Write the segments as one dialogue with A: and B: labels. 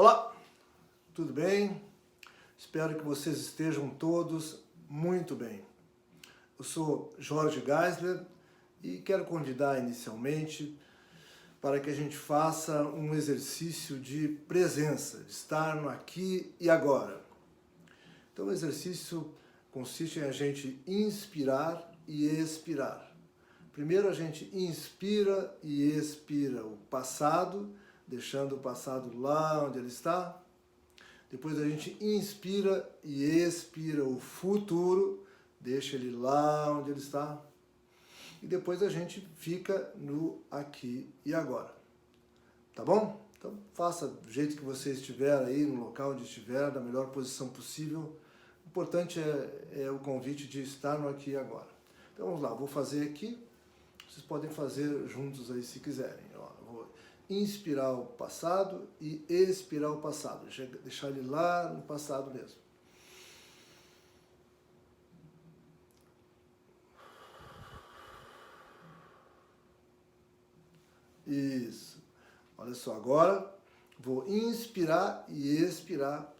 A: Olá, tudo bem? Espero que vocês estejam todos muito bem. Eu sou Jorge Geisler e quero convidar inicialmente para que a gente faça um exercício de presença, de estar no aqui e agora. Então o exercício consiste em a gente inspirar e expirar. Primeiro a gente inspira e expira o passado, deixando o passado lá onde ele está. Depois a gente inspira e expira o futuro, deixa ele lá onde ele está. E depois a gente fica no aqui e agora. Tá bom? Então faça do jeito que você estiver aí, no local onde estiver, da melhor posição possível. O importante é o convite de estar no aqui e agora. Então vamos lá, vou fazer aqui. Vocês podem fazer juntos aí se quiserem. Ó, vou inspirar o passado e expirar o passado. Deixar ele lá no passado mesmo. Isso. Olha só, agora vou inspirar e expirar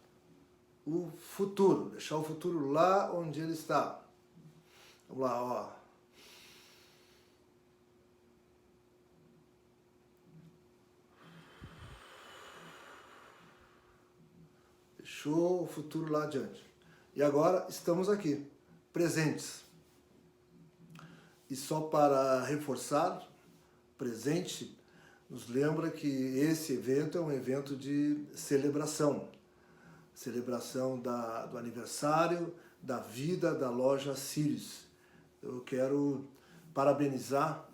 A: o futuro. Deixar o futuro lá onde ele está. Vamos lá, ó. Deixou o futuro lá adiante. E agora estamos aqui, presentes. E só para reforçar, presente nos lembra que esse evento é um evento de celebração. Celebração do aniversário da vida da loja Sirius. Eu quero parabenizar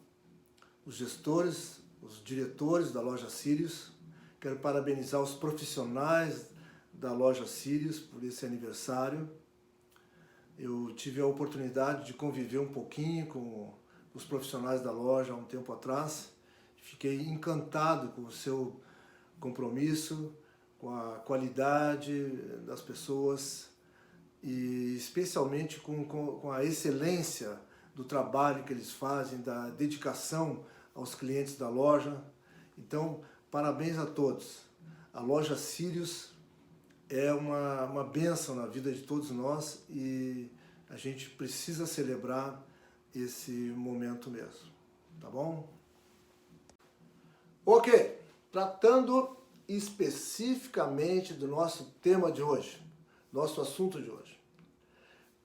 A: os gestores, os diretores da loja Sirius. Quero parabenizar os profissionais da loja Sirius por esse aniversário. Eu tive a oportunidade de conviver um pouquinho com os profissionais da loja há um tempo atrás. Fiquei encantado com o seu compromisso, com a qualidade das pessoas e especialmente com a excelência do trabalho que eles fazem, da dedicação aos clientes da loja. Então, parabéns a todos. A loja Sirius é uma bênção na vida de todos nós e a gente precisa celebrar esse momento mesmo, tá bom? Ok, tratando especificamente do nosso tema de hoje, nosso assunto de hoje.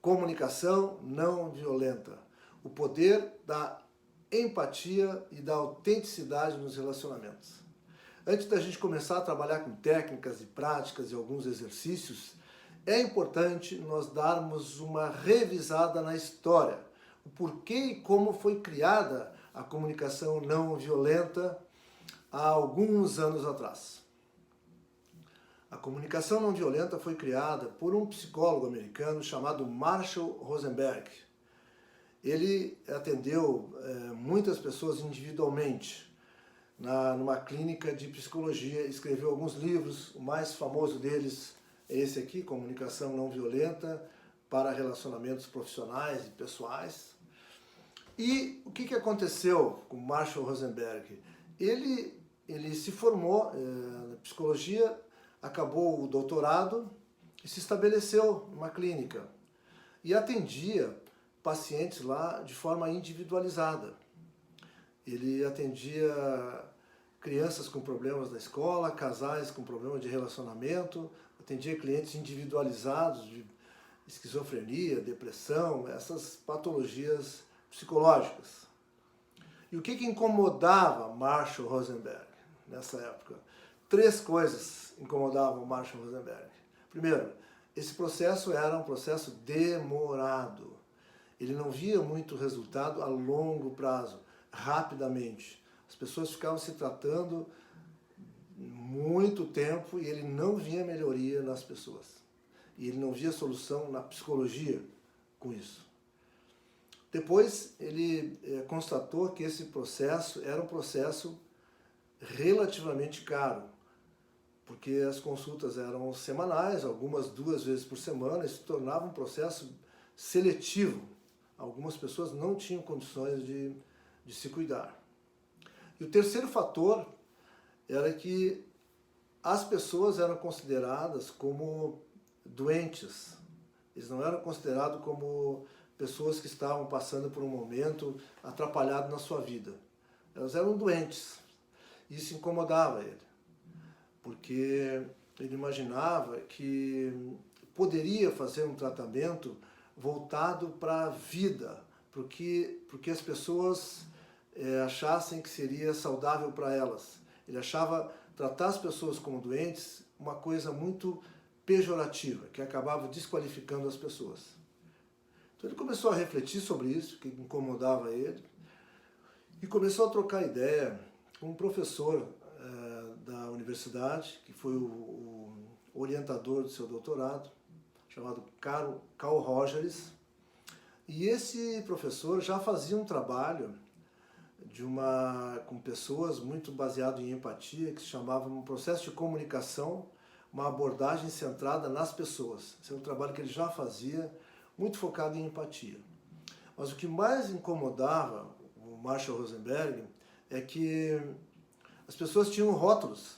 A: Comunicação não violenta. O poder da empatia e da autenticidade nos relacionamentos. Antes da gente começar a trabalhar com técnicas e práticas e alguns exercícios, é importante nós darmos uma revisada na história. O porquê e como foi criada a comunicação não violenta há alguns anos atrás. A comunicação não violenta foi criada por um psicólogo americano chamado Marshall Rosenberg. Ele atendeu muitas pessoas individualmente numa clínica de psicologia, escreveu alguns livros, o mais famoso deles é esse aqui, Comunicação Não Violenta para Relacionamentos Profissionais e Pessoais. E o que aconteceu com Marshall Rosenberg? Ele se formou na psicologia, acabou o doutorado e se estabeleceu numa clínica e atendia pacientes lá de forma individualizada. Ele atendia crianças com problemas na escola, casais com problemas de relacionamento, atendia clientes individualizados de esquizofrenia, depressão, essas patologias psicológicas. E o que incomodava Marshall Rosenberg nessa época? 3 coisas incomodavam Marshall Rosenberg. Primeiro, esse processo era um processo demorado. Ele não via muito resultado a longo prazo, rapidamente. As pessoas ficavam se tratando muito tempo e ele não via melhoria nas pessoas. E ele não via solução na psicologia com isso. Depois ele constatou que esse processo era um processo relativamente caro, porque as consultas eram semanais, algumas 2 vezes por semana, e se tornava um processo seletivo. Algumas pessoas não tinham condições de se cuidar. E o terceiro fator era que as pessoas eram consideradas como doentes. Eles não eram considerados como pessoas que estavam passando por um momento atrapalhado na sua vida. Elas eram doentes. Isso incomodava ele, porque ele imaginava que poderia fazer um tratamento voltado para a vida, porque as pessoas achassem que seria saudável para elas. Ele achava tratar as pessoas como doentes uma coisa muito pejorativa, que acabava desqualificando as pessoas. Então ele começou a refletir sobre isso, que incomodava ele, e começou a trocar ideia com um professor da universidade, que foi o orientador do seu doutorado, chamado Carl Rogers. E esse professor já fazia um trabalho com pessoas muito baseado em empatia, que se chamava um processo de comunicação, uma abordagem centrada nas pessoas. Esse é um trabalho que ele já fazia, muito focado em empatia. Mas o que mais incomodava o Marshall Rosenberg é que as pessoas tinham rótulos,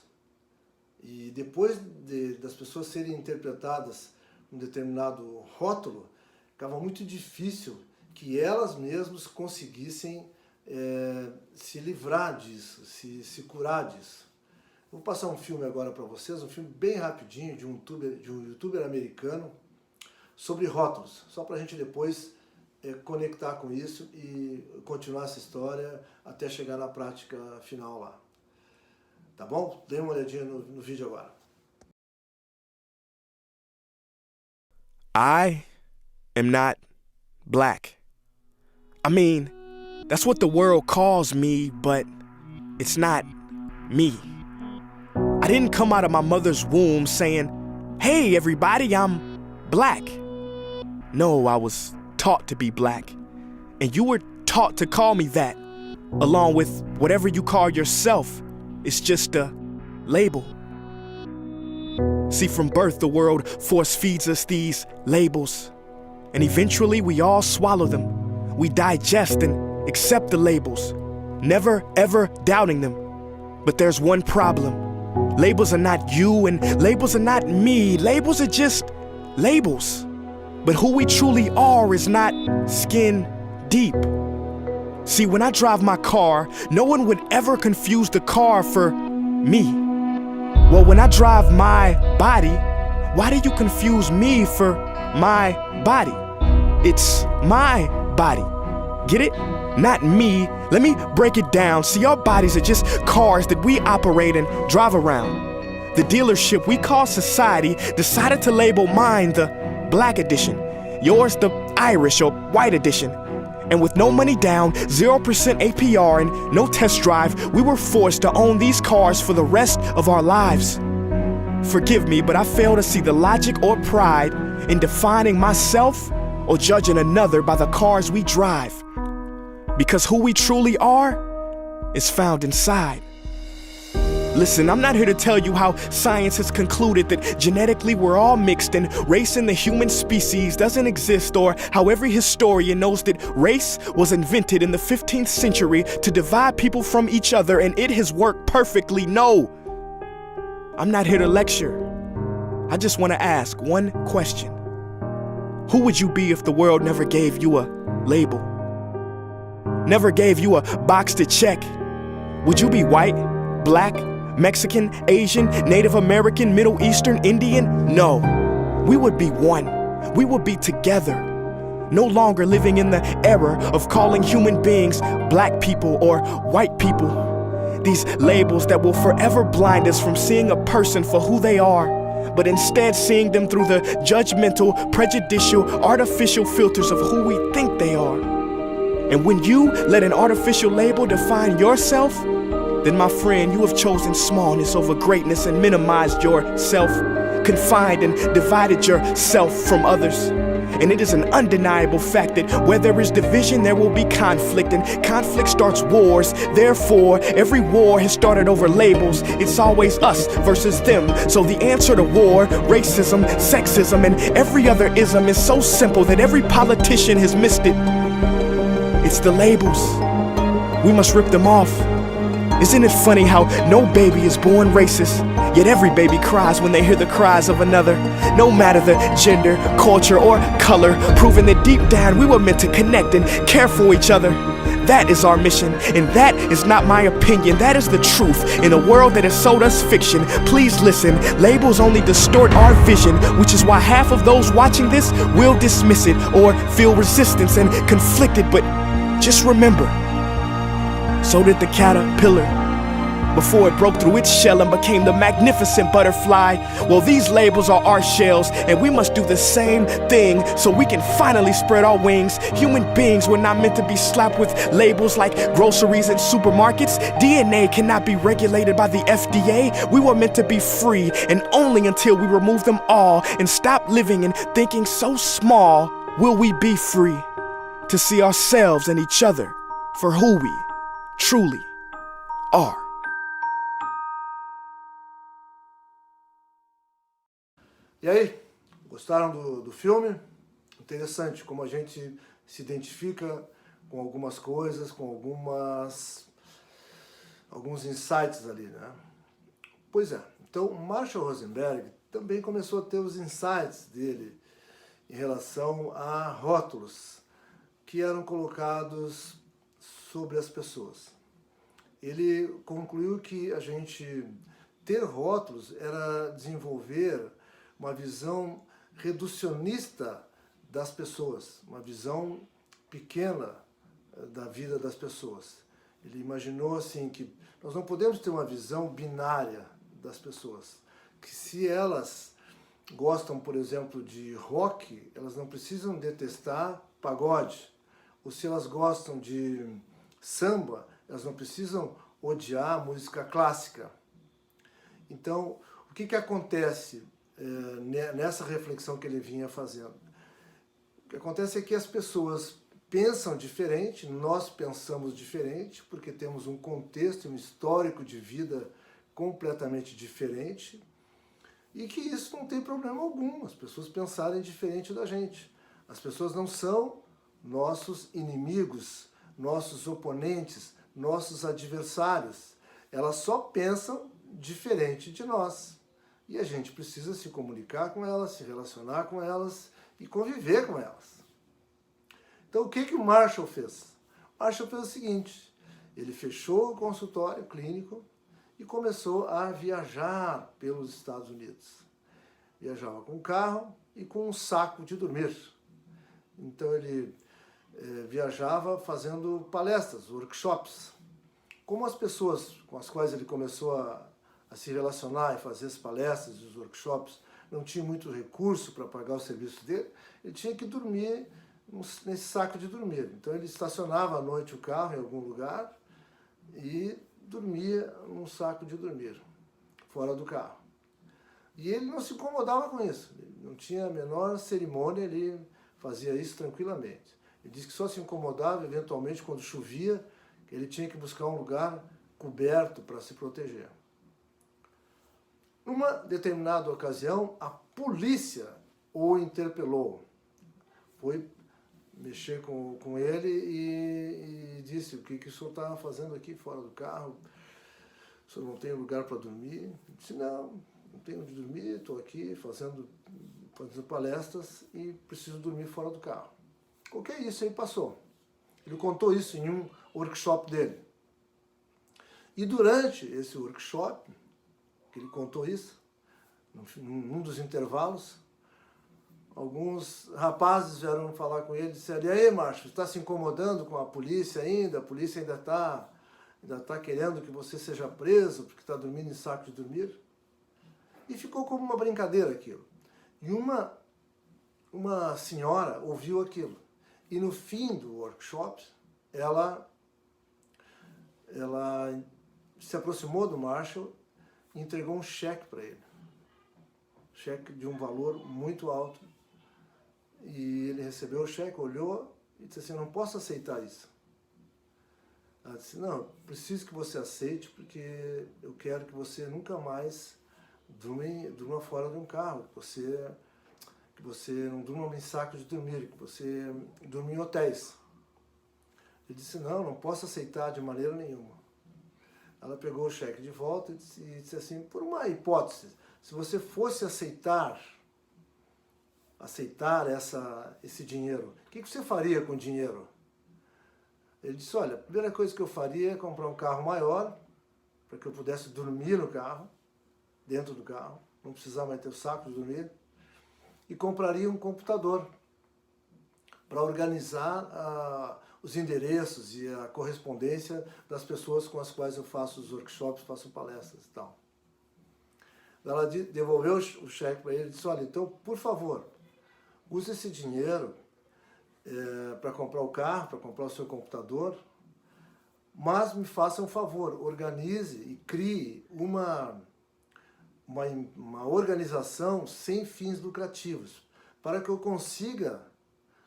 A: e depois das pessoas serem interpretadas um determinado rótulo, ficava muito difícil que elas mesmas conseguissem se livrar disso, se curar disso. Vou passar um filme agora para vocês, um filme bem rapidinho de um youtuber americano sobre rótulos, só para a gente depois conectar com isso e continuar essa história até chegar na prática final lá. Tá bom? Dê uma olhadinha no vídeo agora.
B: I am not black. I mean, that's what the world calls me, but it's not me. I didn't come out of my mother's womb saying, "Hey everybody, I'm black." No, I was taught to be black, and you were taught to call me that, along with whatever you call yourself. It's just a label. See, from birth, the world force feeds us these labels, and eventually we all swallow them. We digest and accept the labels, never ever doubting them. But there's one problem. Labels are not you, and labels are not me. Labels are just labels. But who we truly are is not skin deep. See, when I drive my car, no one would ever confuse the car for me. Well, when I drive my body, why do you confuse me for my body? It's my body. Get it? Not me. Let me break it down. See, our bodies are just cars that we operate and drive around. The dealership we call society decided to label mine the black edition, yours the Irish or white edition. And with no money down, 0% APR, and no test drive, we were forced to own these cars for the rest of our lives. Forgive me, but I fail to see the logic or pride in defining myself or judging another by the cars we drive. Because who we truly are is found inside. Listen, I'm not here to tell you how science has concluded that genetically we're all mixed and race in the human species doesn't exist, or how every historian knows that race was invented in the 15th century to divide people from each other and it has worked perfectly. No, I'm not here to lecture. I just want to ask one question. Who would you be if the world never gave you a label? Never gave you a box to check? Would you be white, black, Mexican, Asian, Native American, Middle Eastern, Indian? No, we would be one. We would be together. No longer living in the era of calling human beings black people or white people. These labels that will forever blind us from seeing a person for who they are, but instead seeing them through the judgmental, prejudicial, artificial filters of who we think they are. And when you let an artificial label define yourself, then my friend, you have chosen smallness over greatness and minimized yourself, confined and divided yourself from others. And it is an undeniable fact that where there is division, there will be conflict, and conflict starts wars. Therefore, every war has started over labels. It's always us versus them. So the answer to war, racism, sexism, and every other ism is so simple that every politician has missed it. It's the labels. We must rip them off. Isn't it funny how no baby is born racist, Yet every baby cries when they hear the cries of another. No matter the gender, culture, or color, proving that deep down we were meant to connect and care for each other. That is our mission, and that is not my opinion. That is the truth in a world that has sold us fiction. Please listen, labels only distort our vision, which is why half of those watching this will dismiss it or feel resistance and conflicted. But just remember, so did the caterpillar before it broke through its shell and became the magnificent butterfly. Well, these labels are our shells, and we must do the same thing so we can finally spread our wings. Human beings were not meant to be slapped with labels like groceries and supermarkets. DNA cannot be regulated by the FDA. We were meant to be free, and only until we remove them all and stop living and thinking so small will we be free to see ourselves and each other for who we truly are.
A: E aí, gostaram do filme? Interessante como a gente se identifica com algumas coisas, com alguns insights ali, né? Pois é, então Marshall Rosenberg também começou a ter os insights dele em relação a rótulos que eram colocados sobre as pessoas. Ele concluiu que a gente ter rótulos era desenvolver uma visão reducionista das pessoas, uma visão pequena da vida das pessoas. Ele imaginou assim que nós não podemos ter uma visão binária das pessoas, que se elas gostam, por exemplo, de rock, elas não precisam detestar pagode, ou se elas gostam de samba, elas não precisam odiar música clássica. Então, o que acontece nessa reflexão que ele vinha fazendo? O que acontece é que as pessoas pensam diferente, nós pensamos diferente, porque temos um contexto, um histórico de vida completamente diferente, e que isso não tem problema algum, as pessoas pensarem diferente da gente. As pessoas não são nossos inimigos, nossos oponentes, nossos adversários. Elas só pensam diferente de nós. E a gente precisa se comunicar com elas, se relacionar com elas e conviver com elas. Então o que o Marshall fez? Marshall fez o seguinte: ele fechou o consultório clínico e começou a viajar pelos Estados Unidos. Viajava com um carro e com um saco de dormir. Então ele viajava fazendo palestras, workshops. Como as pessoas com as quais ele começou a se relacionar e fazer as palestras e os workshops não tinha muito recurso para pagar o serviço dele, ele tinha que dormir nesse saco de dormir. Então ele estacionava à noite o carro em algum lugar e dormia num saco de dormir, fora do carro. E ele não se incomodava com isso, ele não tinha a menor cerimônia, ele fazia isso tranquilamente. Ele disse que só se incomodava eventualmente quando chovia, que ele tinha que buscar um lugar coberto para se proteger. Numa determinada ocasião, a polícia o interpelou. Foi mexer com ele e disse: o que o senhor está fazendo aqui fora do carro? O senhor não tem lugar para dormir? Ele disse: não tenho onde dormir, estou aqui fazendo palestras e preciso dormir fora do carro. O que é isso? Aí passou. Ele contou isso em um workshop dele. E durante esse workshop, que ele contou isso, num dos intervalos, alguns rapazes vieram falar com ele e disseram: e aí, Marshall, está se incomodando com a polícia ainda? A polícia ainda está querendo que você seja preso porque está dormindo em saco de dormir? E ficou como uma brincadeira aquilo. E uma senhora ouviu aquilo. E no fim do workshop, ela se aproximou do Marshall e entregou um cheque para ele. Cheque de um valor muito alto. E ele recebeu o cheque, olhou e disse assim: eu não posso aceitar isso. Ela disse: não, preciso que você aceite porque eu quero que você nunca mais durma fora de um carro, que você não durma em saco de dormir, que você durma em hotéis. Ele disse: não posso aceitar de maneira nenhuma. Ela pegou o cheque de volta e disse assim, por uma hipótese, se você fosse aceitar esse dinheiro, o que você faria com o dinheiro? Ele disse, olha, a primeira coisa que eu faria é comprar um carro maior, para que eu pudesse dormir no carro, dentro do carro, não precisava mais ter o saco de dormir, e compraria um computador para organizar os endereços e a correspondência das pessoas com as quais eu faço os workshops, faço palestras e tal. Ela devolveu o cheque para ele e disse, olha, então, por favor, use esse dinheiro para comprar o carro, para comprar o seu computador, mas me faça um favor, organize e crie uma organização sem fins lucrativos, para que eu consiga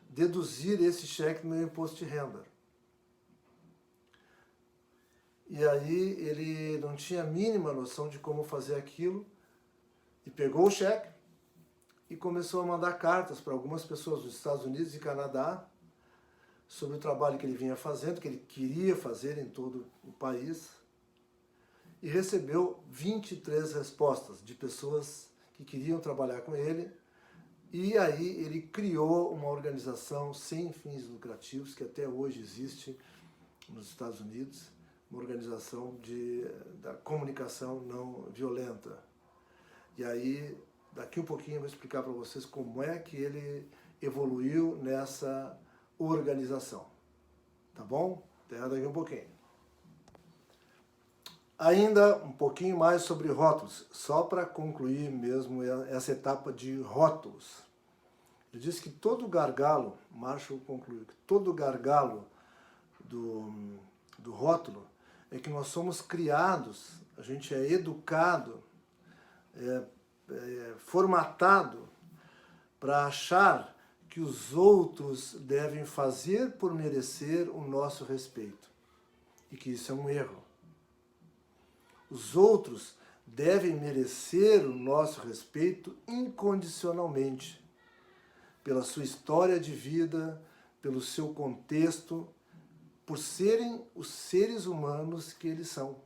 A: deduzir esse cheque do meu imposto de renda. E aí ele não tinha a mínima noção de como fazer aquilo, e pegou o cheque e começou a mandar cartas para algumas pessoas dos Estados Unidos e Canadá sobre o trabalho que ele vinha fazendo, que ele queria fazer em todo o país, e recebeu 23 respostas de pessoas que queriam trabalhar com ele. E aí ele criou uma organização sem fins lucrativos, que até hoje existe nos Estados Unidos, uma organização da comunicação não violenta. E aí, daqui um pouquinho eu vou explicar para vocês como é que ele evoluiu nessa organização. Tá bom? Até daqui um pouquinho. Ainda um pouquinho mais sobre rótulos, só para concluir mesmo essa etapa de rótulos. Ele diz que todo gargalo, Marshall concluiu, que todo gargalo do rótulo é que nós somos criados, a gente é educado, formatado para achar que os outros devem fazer por merecer o nosso respeito, e que isso é um erro. Os outros devem merecer o nosso respeito incondicionalmente, pela sua história de vida, pelo seu contexto, por serem os seres humanos que eles são.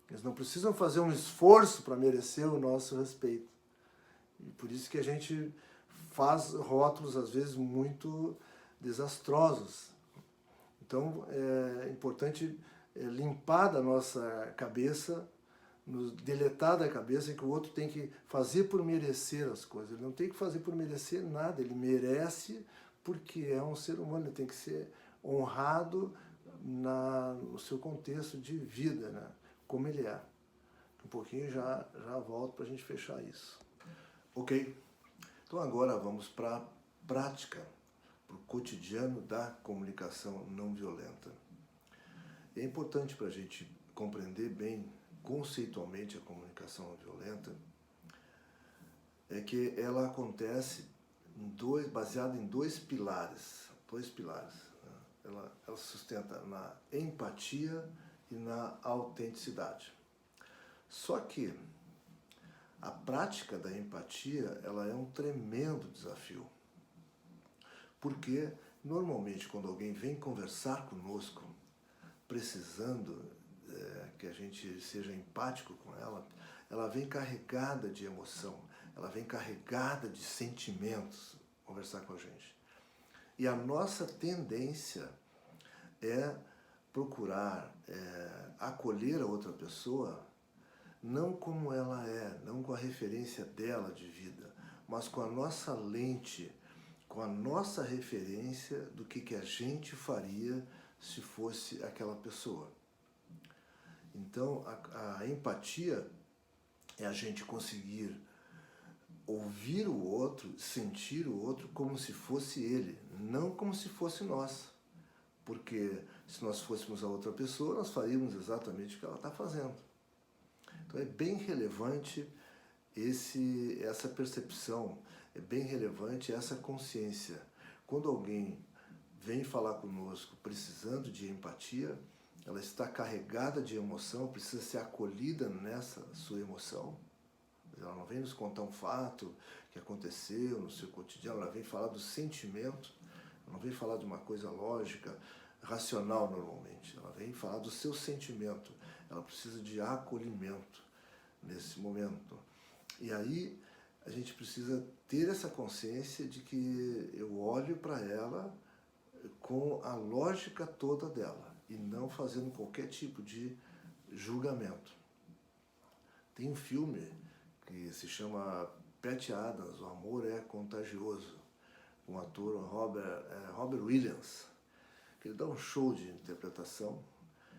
A: Eles não precisam fazer um esforço para merecer o nosso respeito. E por isso que a gente faz rótulos, às vezes, muito desastrosos. Então, é importante limpar da nossa cabeça, nos deletar da cabeça que o outro tem que fazer por merecer as coisas. Ele não tem que fazer por merecer nada, ele merece porque é um ser humano, ele tem que ser honrado no seu contexto de vida, né? Como ele é. Um pouquinho já volto para a gente fechar isso. Ok? Então agora vamos para a prática, para o cotidiano da comunicação não violenta. É importante para a gente compreender bem conceitualmente a comunicação não violenta, é que ela acontece baseada em dois pilares. Né? Ela se sustenta na empatia e na autenticidade. Só que a prática da empatia, ela é um tremendo desafio. Porque, normalmente, quando alguém vem conversar conosco, precisando que a gente seja empático com ela vem carregada de emoção, ela vem carregada de sentimentos conversar com a gente. E a nossa tendência é procurar acolher a outra pessoa não como ela é, não com a referência dela de vida, mas com a nossa lente, com a nossa referência do que a gente faria se fosse aquela pessoa. Então, a empatia é a gente conseguir ouvir o outro, sentir o outro como se fosse ele, não como se fosse nós. Porque se nós fôssemos a outra pessoa, nós faríamos exatamente o que ela está fazendo. Então é bem relevante essa percepção, é bem relevante essa consciência. Quando alguém vem falar conosco precisando de empatia, ela está carregada de emoção, precisa ser acolhida nessa sua emoção. Ela não vem nos contar um fato que aconteceu no seu cotidiano, ela vem falar do sentimento, ela não vem falar de uma coisa lógica, racional normalmente, ela vem falar do seu sentimento. ela precisa de acolhimento nesse momento. E aí a gente precisa ter essa consciência de que eu olho para ela com a lógica toda dela e não fazendo qualquer tipo de julgamento. Tem um filme que se chama Patch Adams, O Amor é Contagioso, com o ator Robert Williams, que ele dá um show de interpretação.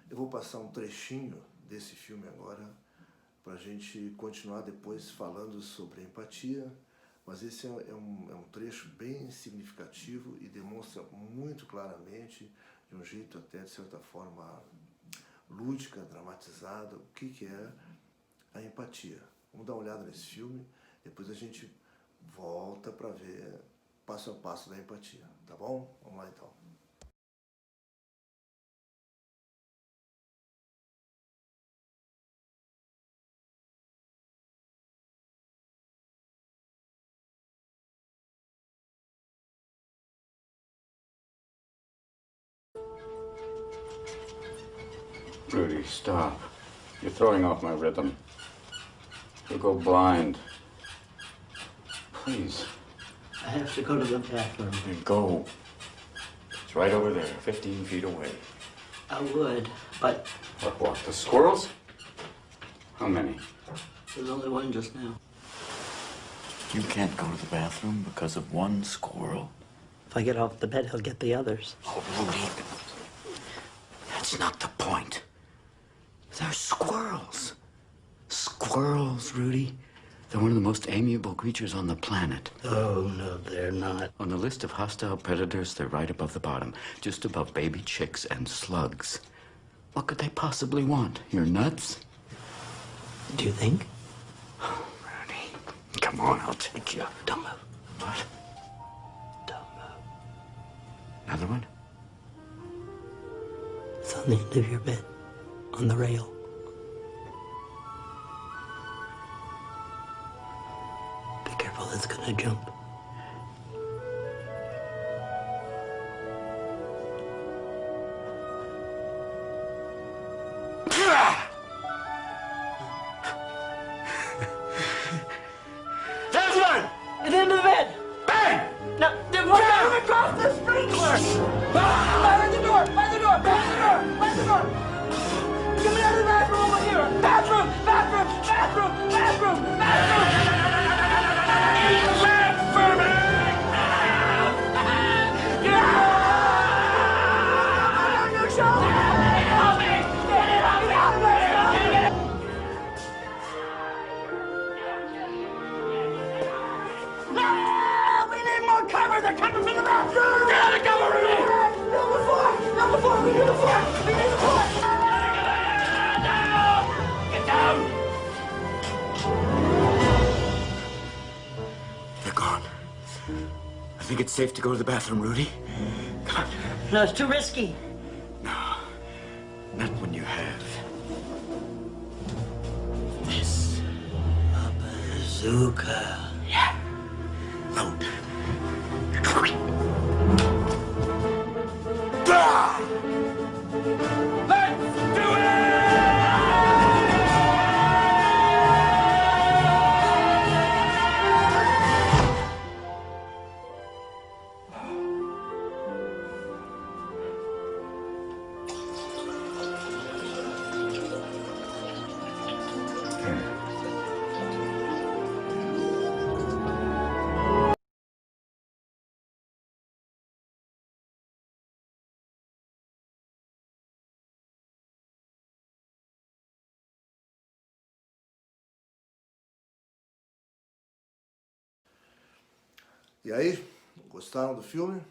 A: Eu vou passar um trechinho desse filme agora para a gente continuar depois falando sobre empatia, mas esse é um trecho bem significativo e demonstra muito claramente, de um jeito até de certa forma lúdica, dramatizada, o que é a empatia. Vamos dar uma olhada nesse filme, depois a gente volta para ver passo a passo da empatia, tá bom? Vamos lá então.
C: Rudy, stop. You're throwing off my rhythm. You'll go blind. Please.
D: I have to go to the bathroom.
C: Then go. It's right over there, 15 feet away.
D: I would, but
C: What, the squirrels? How many?
D: there's only one just now.
E: You can't go to the bathroom because of one squirrel.
D: If I get off the bed, he'll get the others.
E: Oh, Rudy. That's not the point. They're squirrels. Squirrels, Rudy. They're one of the most amiable creatures on the planet.
D: Oh, no, they're not.
E: On the list of hostile predators, they're right above the bottom, just above baby chicks and slugs. What could they possibly want? Your nuts?
D: Do you think?
E: Rudy, come on, I'll take you.
D: Don't move.
E: What?
D: Don't move.
E: Another one?
D: It's on the end of your bed, on the rail. Be careful, it's gonna jump. At the end of the bed! Bang! No, put it across the sprinkler! By the door! By the door! By the door! By the door! Coming out of the bathroom over here! Bathroom! Bathroom! Bathroom! Bathroom! Bathroom! We need more cover! They're coming from the bathroom! Get the cover! Not before! Not before! We need the floor! We need the floor! Get down!
E: They're gone. I think it's safe to go to the bathroom, Rudy. Come on.
D: No, it's too risky.
E: No, not when you have this.
D: A bazooka.
E: Yeah. Load.
A: E aí, gostaram do filme?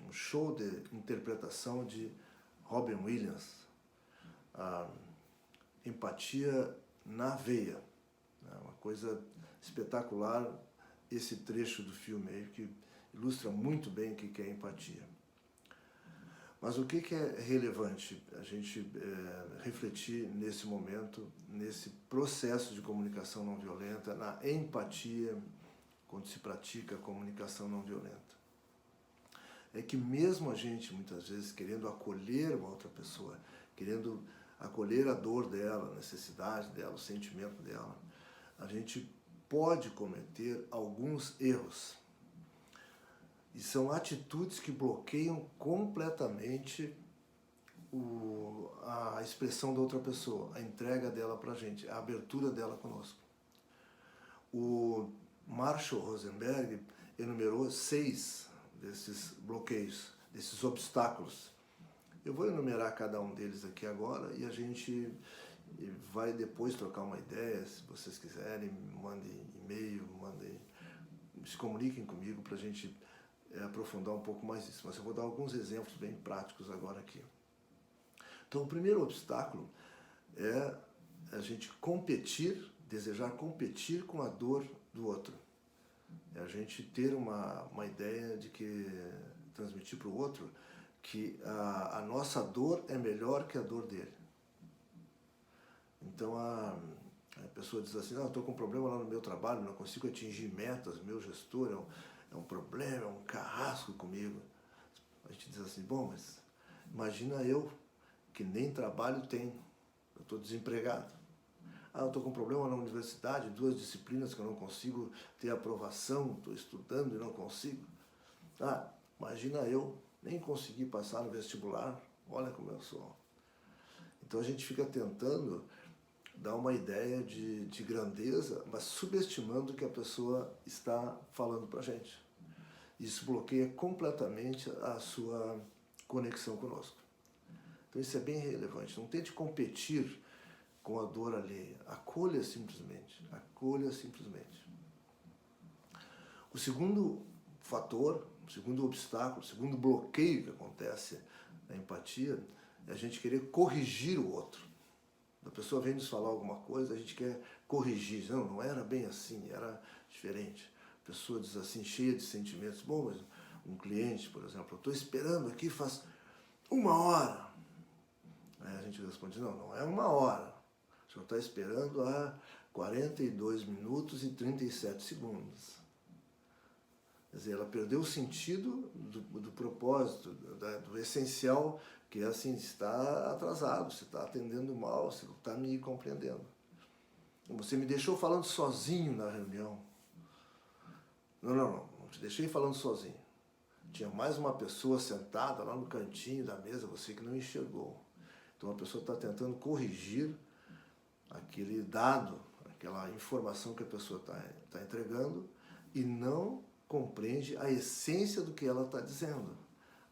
A: Um show de interpretação de Robin Williams. Empatia na veia. Uma coisa espetacular esse trecho do filme aí, que ilustra muito bem o que é empatia. Mas o que é relevante a gente refletir nesse momento, nesse processo de comunicação não violenta, na empatia, quando se pratica a comunicação não violenta? É que mesmo a gente, muitas vezes, querendo acolher uma outra pessoa, querendo acolher a dor dela, a necessidade dela, o sentimento dela, a gente pode cometer alguns erros. E são atitudes que bloqueiam completamente a expressão da outra pessoa, a entrega dela para a gente, a abertura dela conosco. O Marshall Rosenberg enumerou 6 desses bloqueios, desses obstáculos. Eu vou enumerar cada um deles aqui agora e a gente vai depois trocar uma ideia, se vocês quiserem, mandem e-mail, se comuniquem comigo para a gente aprofundar um pouco mais isso. Mas eu vou dar alguns exemplos bem práticos agora aqui. Então, o primeiro obstáculo é a gente desejar competir com a dor do outro. É a gente ter uma ideia de que transmitir para o outro que a nossa dor é melhor que a dor dele. Então, a pessoa diz assim, eu estou com um problema lá no meu trabalho, não consigo atingir metas, meu gestor é um problema, é um carrasco comigo. A gente diz assim, bom, mas imagina eu, que nem trabalho tenho, eu estou desempregado. Eu estou com um problema na universidade, 2 disciplinas que eu não consigo ter aprovação, estou estudando e não consigo. Imagina eu, nem consegui passar no vestibular, olha como eu sou. Então a gente fica tentando dar uma ideia de grandeza, mas subestimando o que a pessoa está falando para a gente. Isso bloqueia completamente a sua conexão conosco. Então isso é bem relevante. Não tente competir com a dor alheia. Acolha simplesmente. Acolha simplesmente. O segundo fator, o segundo obstáculo, o segundo bloqueio que acontece na empatia é a gente querer corrigir o outro. A pessoa vem nos falar alguma coisa, a gente quer corrigir. Não era bem assim, era diferente. A pessoa diz assim, cheia de sentimentos. Bom, mas um cliente, por exemplo, eu estou esperando aqui faz 1 hora. Aí a gente responde, não é 1 hora. O senhor está esperando há 42 minutos e 37 segundos. Quer dizer, ela perdeu o sentido do propósito, do essencial, que é assim, está atrasado, você está atendendo mal, você não está me compreendendo. Você me deixou falando sozinho na reunião. Não te deixei falando sozinho. Tinha mais uma pessoa sentada lá no cantinho da mesa, você que não enxergou. Então a pessoa está tentando corrigir aquele dado, aquela informação que a pessoa está entregando e não compreende a essência do que ela está dizendo.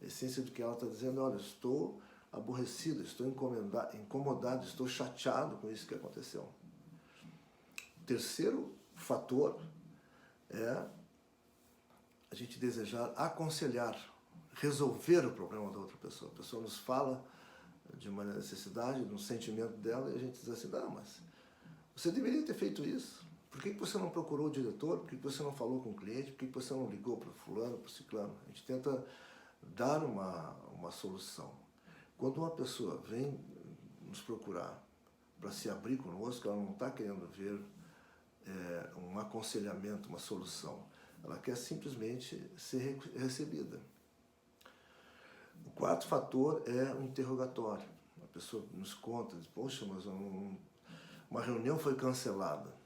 A: A essência do que ela está dizendo, olha, estou aborrecido, estou incomodado, estou chateado com isso que aconteceu. O terceiro fator é a gente desejar aconselhar, resolver o problema da outra pessoa. A pessoa nos fala de uma necessidade, de um sentimento dela, e a gente diz assim, mas você deveria ter feito isso. Por que você não procurou o diretor? Por que você não falou com o cliente? Por que você não ligou para o fulano, para o ciclano? A gente tenta dar uma solução. Quando uma pessoa vem nos procurar para se abrir conosco, ela não está querendo ver um aconselhamento, uma solução. Ela quer simplesmente ser recebida. O quarto fator é o interrogatório. A pessoa nos conta, diz, poxa, mas uma reunião foi cancelada.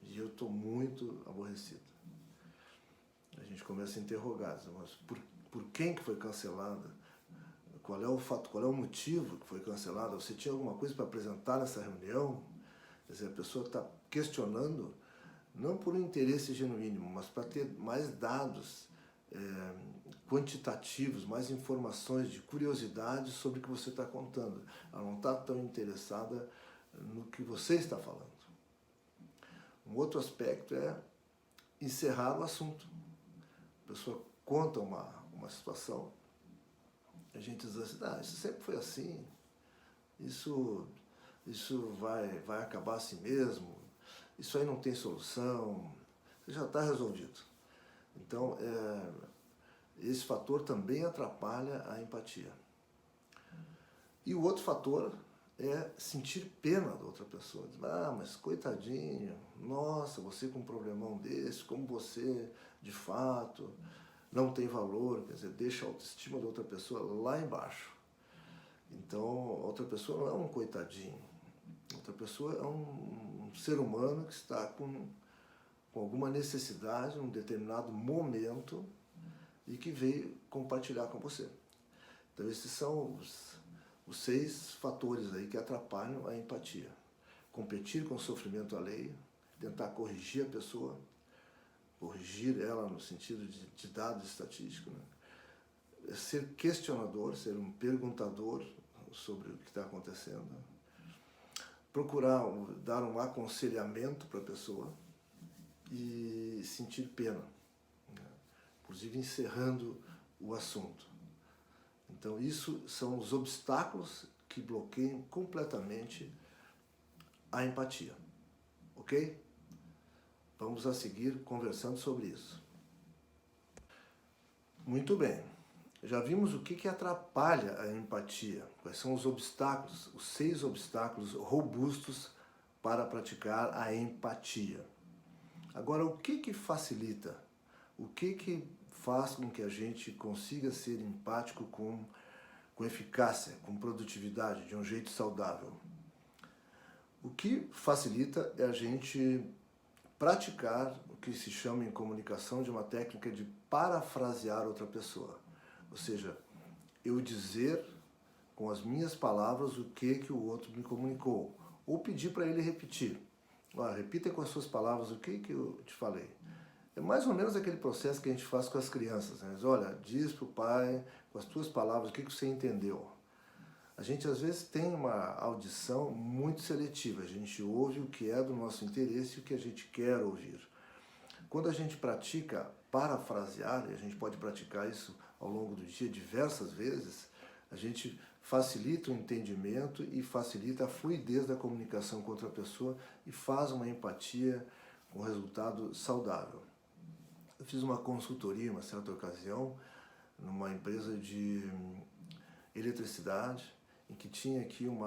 A: E eu estou muito aborrecido. A gente começa a interrogar, mas por quem que foi cancelada? Qual é o fato, qual é o motivo que foi cancelada? Você tinha alguma coisa para apresentar nessa reunião? Quer dizer, a pessoa está questionando, não por um interesse genuíno, mas para ter mais dados quantitativos, mais informações de curiosidade sobre o que você está contando. Ela não está tão interessada no que você está falando. Um outro aspecto é encerrar o assunto. A pessoa conta uma situação, a gente diz assim, isso sempre foi assim, isso vai acabar assim mesmo, isso aí não tem solução, isso já está resolvido. Então, esse fator também atrapalha a empatia. E o outro fator é sentir pena da outra pessoa. Diz, mas coitadinho, nossa, você com um problemão desse, como você, de fato, não tem valor, quer dizer, deixa a autoestima da outra pessoa lá embaixo. Então, a outra pessoa não é um coitadinho. A outra pessoa é um ser humano que está com alguma necessidade em um determinado momento e que veio compartilhar com você. Então, esses são os 6 fatores aí que atrapalham a empatia. Competir com o sofrimento alheio, tentar corrigir a pessoa, corrigir ela no sentido de dados estatísticos, né? Ser questionador, ser um perguntador sobre o que está acontecendo, procurar dar um aconselhamento para a pessoa e sentir pena, né? Inclusive encerrando o assunto. Então, isso são os obstáculos que bloqueiam completamente a empatia, ok? Vamos a seguir conversando sobre isso. Muito bem, já vimos o que atrapalha a empatia, quais são os obstáculos, os 6 obstáculos robustos para praticar a empatia. Agora, o que facilita? O que faz com que a gente consiga ser empático com eficácia, com produtividade, de um jeito saudável? O que facilita é a gente praticar o que se chama em comunicação de uma técnica de parafrasear outra pessoa. Ou seja, eu dizer com as minhas palavras o que o outro me comunicou. Ou pedir para ele repetir. Olha, repita com as suas palavras o que eu te falei. É mais ou menos aquele processo que a gente faz com as crianças, né? Olha, diz para o pai, com as tuas palavras, o que você entendeu. A gente às vezes tem uma audição muito seletiva, a gente ouve o que é do nosso interesse e o que a gente quer ouvir. Quando a gente pratica parafrasear, e a gente pode praticar isso ao longo do dia diversas vezes, a gente facilita o entendimento e facilita a fluidez da comunicação com outra pessoa e faz uma empatia com resultado saudável. Eu fiz uma consultoria, uma certa ocasião, numa empresa de eletricidade, em que tinha aqui uns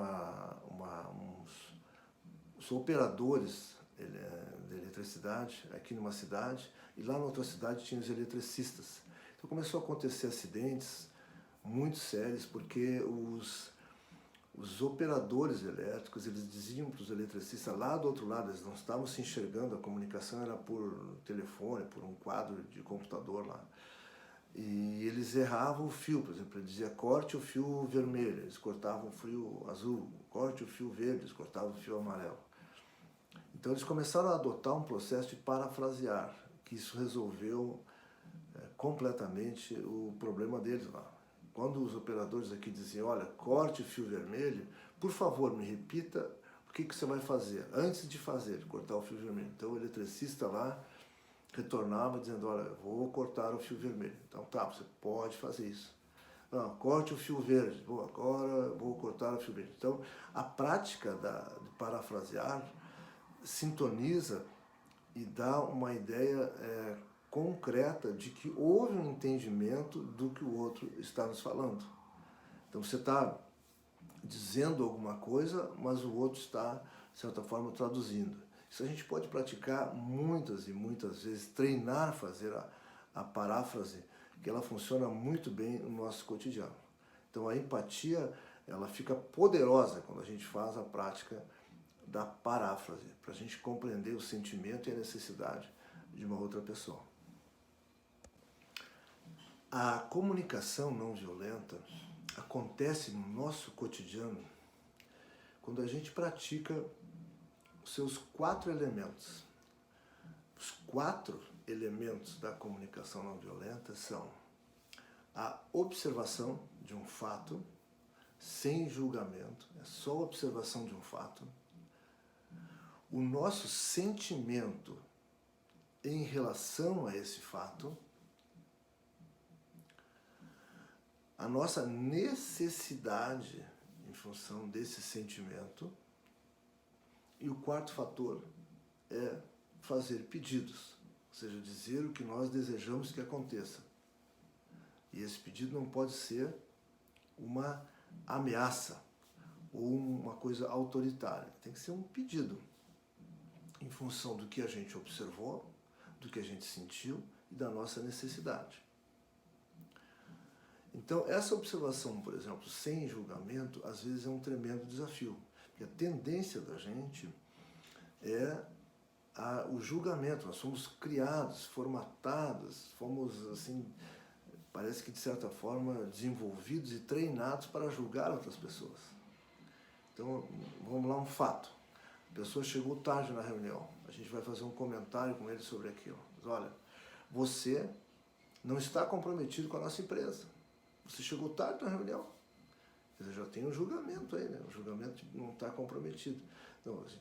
A: operadores de eletricidade aqui numa cidade, e lá na outra cidade tinha os eletricistas. Então começou a acontecer acidentes muito sérios, porque os operadores elétricos, eles diziam para os eletricistas lá do outro lado, eles não estavam se enxergando, a comunicação era por telefone, por um quadro de computador lá. E eles erravam o fio, por exemplo, ele dizia corte o fio vermelho, eles cortavam o fio azul, corte o fio verde, eles cortavam o fio amarelo. Então eles começaram a adotar um processo de parafrasear, que isso resolveu completamente o problema deles lá. Quando os operadores aqui diziam, olha, corte o fio vermelho, por favor, me repita o que você vai fazer antes de fazer, cortar o fio vermelho. Então o eletricista lá retornava dizendo, olha, vou cortar o fio vermelho. Então tá, você pode fazer isso. Não, corte o fio verde. Bom, agora vou cortar o fio verde. Então a prática de parafrasear sintoniza e dá uma ideia concreta de que houve um entendimento do que o outro está nos falando. Então você está dizendo alguma coisa, mas o outro está, de certa forma, traduzindo. Isso a gente pode praticar muitas e muitas vezes, treinar, fazer a paráfrase, que ela funciona muito bem no nosso cotidiano. Então a empatia, ela fica poderosa quando a gente faz a prática da paráfrase, para a gente compreender o sentimento e a necessidade de uma outra pessoa. A comunicação não violenta acontece no nosso cotidiano quando a gente pratica os seus 4 elementos. Os 4 elementos da comunicação não violenta são a observação de um fato, sem julgamento, é só a observação de um fato. O nosso sentimento em relação a esse fato, a nossa necessidade em função desse sentimento, e o 4º fator é fazer pedidos, ou seja, dizer o que nós desejamos que aconteça. E esse pedido não pode ser uma ameaça ou uma coisa autoritária. Tem que ser um pedido em função do que a gente observou, do que a gente sentiu e da nossa necessidade. Então, essa observação, por exemplo, sem julgamento, às vezes é um tremendo desafio. Porque a tendência da gente é o julgamento. Nós somos criados, formatados, fomos, assim, parece que de certa forma desenvolvidos e treinados para julgar outras pessoas. Então, vamos lá, um fato. A pessoa chegou tarde na reunião. A gente vai fazer um comentário com ele sobre aquilo. Mas, olha, você não está comprometido com a nossa empresa. Você chegou tarde na reunião. Quer dizer, já tem um julgamento aí, né? O julgamento não está comprometido.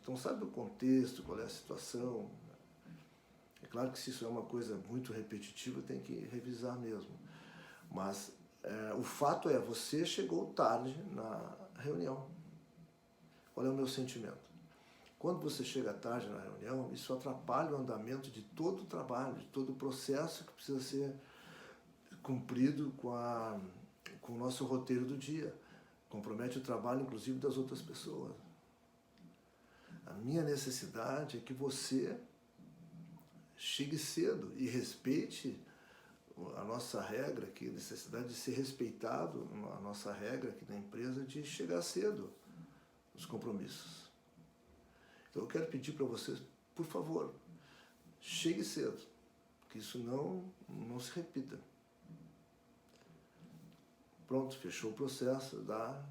A: Então, sabe o contexto, qual é a situação? É claro que se isso é uma coisa muito repetitiva, tem que revisar mesmo. Mas o fato é, você chegou tarde na reunião. Qual é o meu sentimento? Quando você chega tarde na reunião, isso atrapalha o andamento de todo o trabalho, de todo o processo que precisa ser cumprido com o nosso roteiro do dia. Compromete o trabalho, inclusive, das outras pessoas. A minha necessidade é que você chegue cedo e respeite a nossa regra aqui, a necessidade de ser respeitado, a nossa regra aqui na empresa de chegar cedo nos compromissos. Então eu quero pedir para vocês, por favor, chegue cedo, que isso não se repita. Pronto, fechou o processo da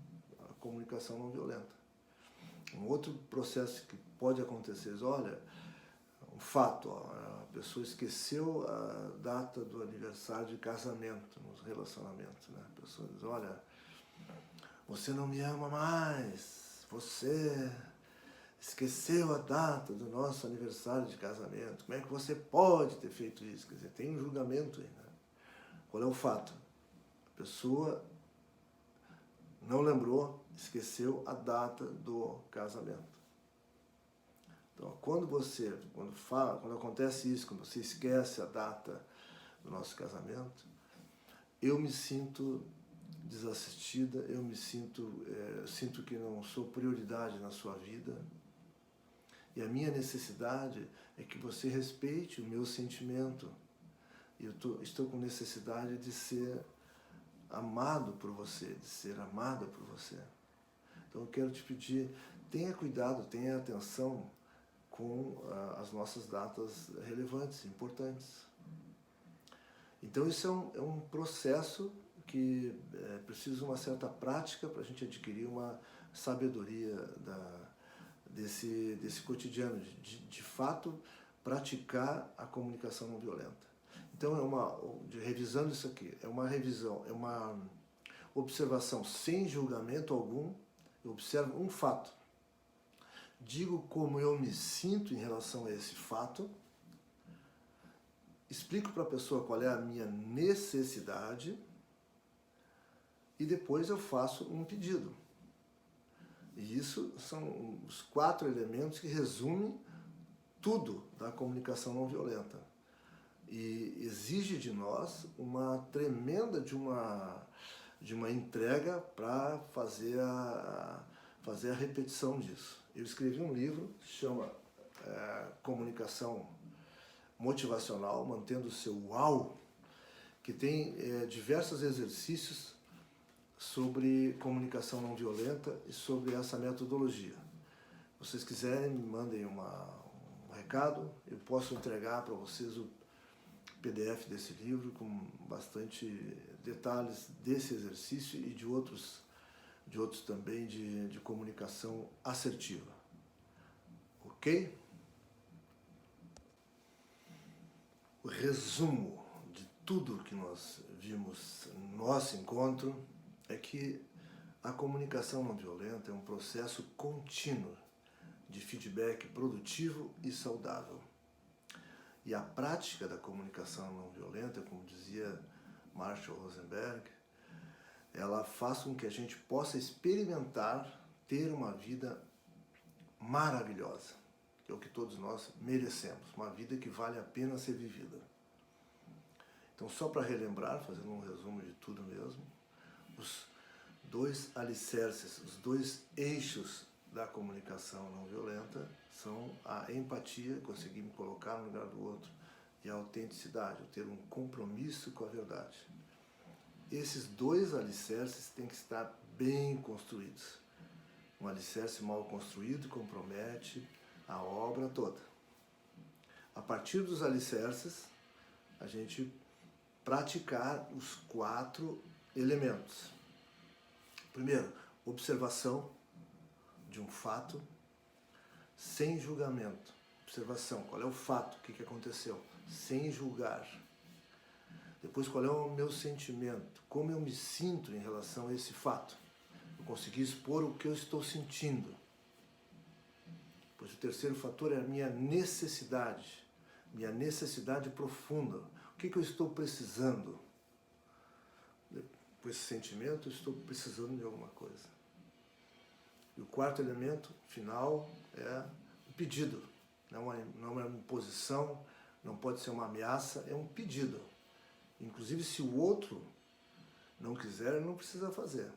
A: comunicação não violenta. Um outro processo que pode acontecer, olha, um fato, a pessoa esqueceu a data do aniversário de casamento nos relacionamentos, né? A pessoa diz, olha, você não me ama mais, você esqueceu a data do nosso aniversário de casamento, como é que você pode ter feito isso? Quer dizer, tem um julgamento aí, né? Qual é o fato? A pessoa não lembrou, esqueceu a data do casamento. Então, quando acontece isso, quando você esquece a data do nosso casamento, eu me sinto desassistida, eu me sinto que não sou prioridade na sua vida. E a minha necessidade é que você respeite o meu sentimento. Eu estou com necessidade de ser amado por você, de ser amada por você. Então eu quero te pedir, tenha cuidado, tenha atenção com as nossas datas relevantes, importantes. Então isso é um processo que precisa de uma certa prática para a gente adquirir uma sabedoria desse cotidiano, de fato praticar a comunicação não violenta. Então, revisando isso aqui, é uma revisão, é uma observação sem julgamento algum. Eu observo um fato, digo como eu me sinto em relação a esse fato, explico para a pessoa qual é a minha necessidade e depois eu faço um pedido. E isso são os 4 elementos que resumem tudo da comunicação não violenta. E exige de nós uma tremenda de uma entrega para fazer a repetição disso. Eu escrevi um livro que se chama Comunicação Motivacional, Mantendo o Seu Uau, que tem diversos exercícios sobre comunicação não violenta e sobre essa metodologia. Se vocês quiserem, me mandem um recado, eu posso entregar para vocês o PDF desse livro com bastante detalhes desse exercício e de outros também de comunicação assertiva. Ok? O resumo de tudo que nós vimos no nosso encontro é que a comunicação não violenta é um processo contínuo de feedback produtivo e saudável. E a prática da comunicação não violenta, como dizia Marshall Rosenberg, ela faz com que a gente possa experimentar ter uma vida maravilhosa, que é o que todos nós merecemos, uma vida que vale a pena ser vivida. Então, só para relembrar, fazendo um resumo de tudo mesmo, os 2 alicerces, os 2 eixos da comunicação não violenta são a empatia, conseguir me colocar no lugar do outro, e a autenticidade, ter um compromisso com a verdade. esses dois alicerces têm que estar bem construídos. Um alicerce mal construído compromete a obra toda. A partir dos alicerces, a gente praticar os 4 elementos. Primeiro, observação de um fato sem julgamento. Observação, qual é o fato, o que aconteceu, sem julgar. Depois, qual é o meu sentimento, como eu me sinto em relação a esse fato. Eu consegui expor o que eu estou sentindo. Pois o terceiro fator é a minha necessidade profunda. O que eu estou precisando? Com esse sentimento, eu estou precisando de alguma coisa. E o quarto elemento, final, é o pedido. Não é uma imposição, não pode ser uma ameaça, é um pedido. Inclusive, se o outro não quiser, não precisa fazer.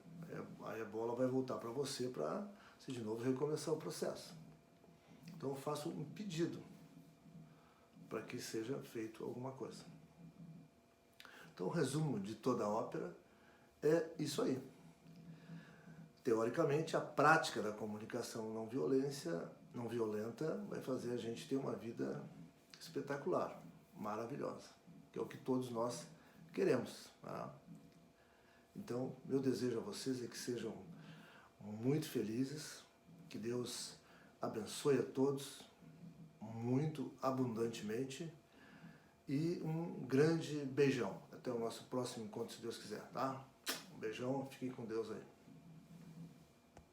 A: Aí a bola vai voltar para você para você de novo recomeçar o processo. Então eu faço um pedido para que seja feito alguma coisa. Então o resumo de toda a ópera é isso aí. Teoricamente, a prática da comunicação não violenta vai fazer a gente ter uma vida espetacular, maravilhosa, que é o que todos nós queremos. Tá? Então, meu desejo a vocês é que sejam muito felizes, que Deus abençoe a todos muito abundantemente e um grande beijão. Até o nosso próximo encontro, se Deus quiser, tá? Um beijão, fiquem com Deus aí.